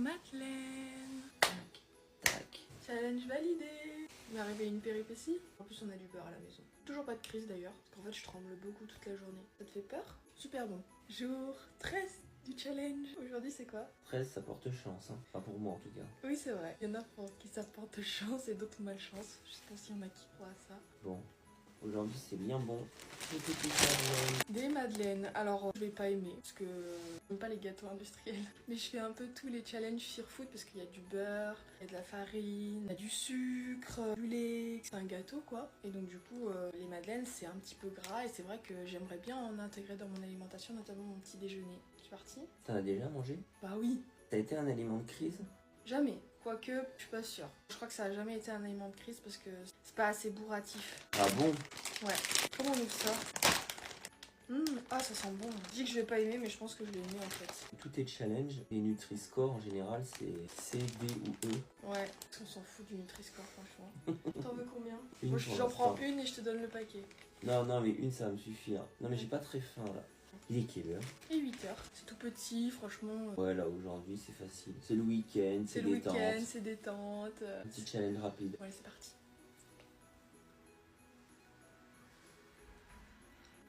Madeleine. Tac. Challenge validé. Il m'est arrivé une péripétie. En plus, on a du beurre à la maison. Toujours pas de crise d'ailleurs, parce qu'en fait, je tremble beaucoup toute la journée. Ça te fait peur? Super bon. Jour 13 du challenge. Aujourd'hui, c'est quoi? 13, ça porte chance, hein. Enfin, pour moi en tout cas. Oui, c'est vrai. Il y en a pour qui ça porte chance et d'autres malchance. Je sais pas s'il y en a qui croient à ça. Bon, aujourd'hui c'est bien bon. Des madeleines. Alors, je vais pas aimer parce que j'aime pas les gâteaux industriels. Mais je fais un peu tous les challenges Fear Food parce qu'il y a du beurre, il y a de la farine, il y a du sucre, du lait. C'est un gâteau quoi. Et donc du coup, les madeleines c'est un petit peu gras et c'est vrai que j'aimerais bien en intégrer dans mon alimentation, notamment mon petit déjeuner. Tu es partie? T'en as déjà mangé? Bah oui. Ça a été un aliment de crise? Jamais. Quoique, je suis pas sûre. Je crois que ça a jamais été un aliment de crise parce que c'est pas assez bourratif. Ah bon? Ouais. Comment on ouvre ça? Ah, ça sent bon. Je dis que je vais pas aimer, mais je pense que je vais aimer en fait. Tout est challenge. Les Nutri-Score en général c'est C, D ou E. Ouais, on s'en fout du Nutri-Score franchement. T'en veux combien? Une Moi pour j'en prends l'instant. une et je te donne le paquet. Non, mais une ça va me suffire. Non, mais j'ai pas très faim là. Il est quelle heure? Et 8 heures. C'est tout petit, franchement. Ouais, là aujourd'hui c'est facile. C'est le week-end, C'est c'est le détente. week-end, c'est détente. Un petit challenge rapide. Bon, allez, c'est parti.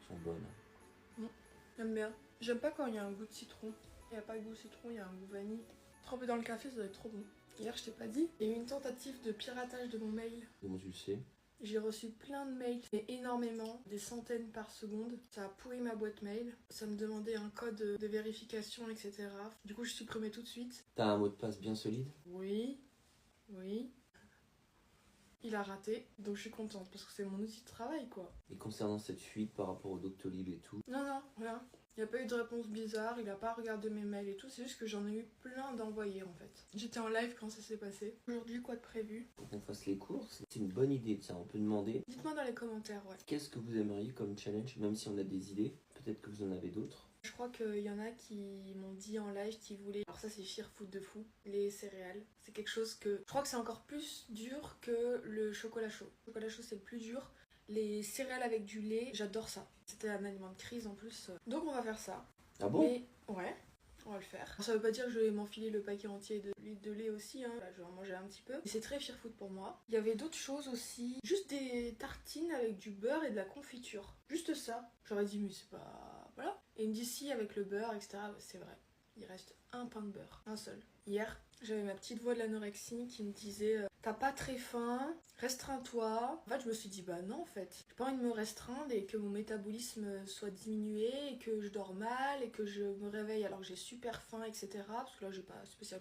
Elles sont bonnes. J'aime bien. J'aime pas quand il y a un goût de citron. Il n'y a pas de goût citron, il y a un goût vanille. Trempé dans le café, ça doit être trop bon. Hier, je t'ai pas dit, il y a eu une tentative de piratage de mon mail. Comment tu le sais? J'ai reçu plein de mails, mais énormément, des centaines par seconde. Ça a pourri ma boîte mail. Ça me demandait un code de vérification, etc. Du coup, je supprimais tout de suite. T'as un mot de passe bien solide? Oui. Il a raté, donc je suis contente parce que c'est mon outil de travail, quoi. Et concernant cette fuite par rapport au Doctolib et tout, Non, rien. Il n'y a pas eu de réponse bizarre, il a pas regardé mes mails et tout, c'est juste que j'en ai eu plein d'envoyés en fait. J'étais en live quand ça s'est passé. Aujourd'hui, quoi de prévu? faut qu'on fasse les courses. C'est une bonne idée, tiens, on peut demander Dites-moi dans les commentaires, ouais. qu'est-ce que vous aimeriez comme challenge, même si on a des idées. Peut-être que vous en avez d'autres. Je crois qu'il y en a qui m'ont dit en live qu'ils voulaient... Alors ça c'est Fear Food de fou, les céréales. C'est quelque chose que... Je crois que c'est encore plus dur que le chocolat chaud. Le chocolat chaud c'est le plus dur. Les céréales avec du lait, j'adore ça. C'était un aliment de crise en plus. Donc on va faire ça. Ah bon? Mais ouais, on va le faire. Ça veut pas dire que je vais m'enfiler le paquet entier de l'huile de lait aussi, hein. Là, je vais en manger un petit peu. Mais c'est très Fear Food pour moi. Il y avait d'autres choses aussi. Juste des tartines avec du beurre et de la confiture. Juste ça. J'aurais dit, mais c'est pas... Voilà. Et il me dit si avec le beurre, etc. Ouais, c'est vrai. Il reste un pain de beurre. Un seul. Hier, j'avais ma petite voix de l'anorexie qui me disait t'as pas très faim, restreins-toi. En fait, je me suis dit bah non en fait. J'ai pas envie de me restreindre et que mon métabolisme soit diminué et que je dors mal et que je me réveille alors que j'ai super faim, etc. Parce que là, j'ai pas spécialement